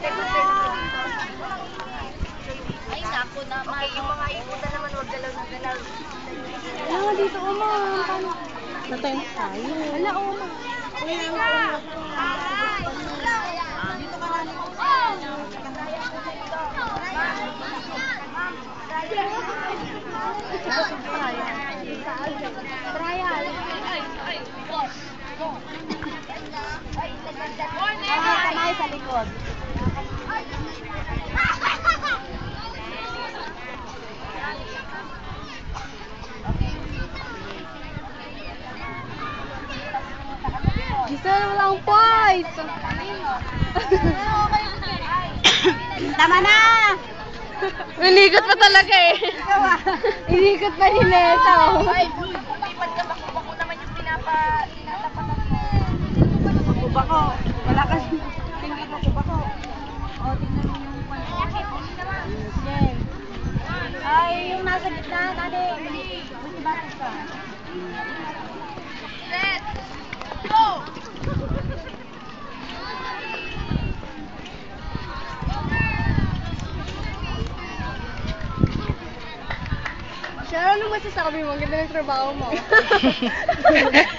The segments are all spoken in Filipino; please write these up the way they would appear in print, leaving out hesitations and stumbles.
Ay, naku naman. Okay, yung mga ikutan naman, wag galaw na galaw. Ah, dito, Oma. Paano? Natay na tayo. Wala, Oma. Dito ka na. Trial. Kamay sa likod. Giselle, wala akong points! Tama na! Inikot pa talaga eh. Ikaw ah. Inikot pa ni Neta. Ay, lipad ka, bako naman yung tinatapatan mo. Bako. Wala ka. Tingnan mo bako. O, tingnan mo yung Giselle. Ay, yung nasa gitna, tadi. Buti bakit ka? Set! Go! Sharon, ano masasabi mo? Ganda ng trabaho mo.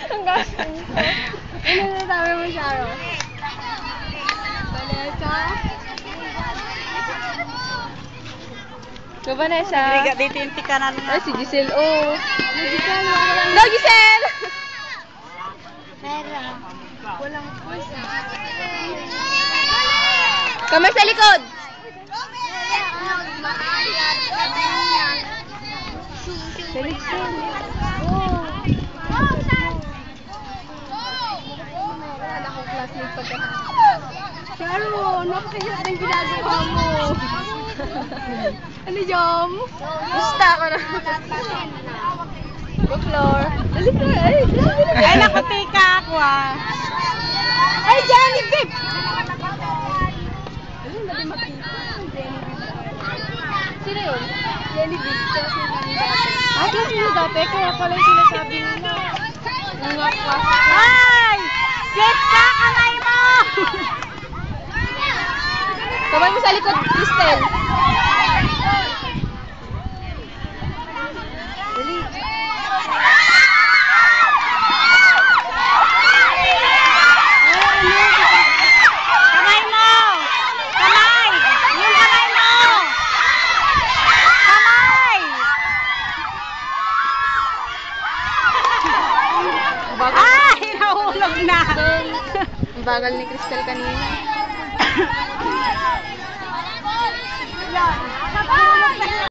Ang gastos mo. Ano nasasabi mo, Sharon? Vanessa? So, Vanessa? Dito yung tikanan Ay, si Giselle, oh. Giselle, no, Giselle! Pero, Walang pusa. Kamay sa likod! Selection. Oh. Wala akong classmate pagkatapos. Sharon, napakahirap ng ginagawa mo. Ano, Jom? Gusta ko na. Go, Flor. Dali ka. Ay, grabe na. ay, nakutika ako ah. Ay, Jenny Bib! Ano, hindi makita. Sino yun? Jenny Bib. Ah, klase nyo dati, kaya pala yung sinasabi nila. Mga klase. Ay! Get ka, kamay mo! Kamay mo sa likod, Crystal. Dali. Kamay mo! Kamay! Yung kamay mo! Kamay! Ay! Nahulog na! Ang bagal ni Crystal kanina. Yan!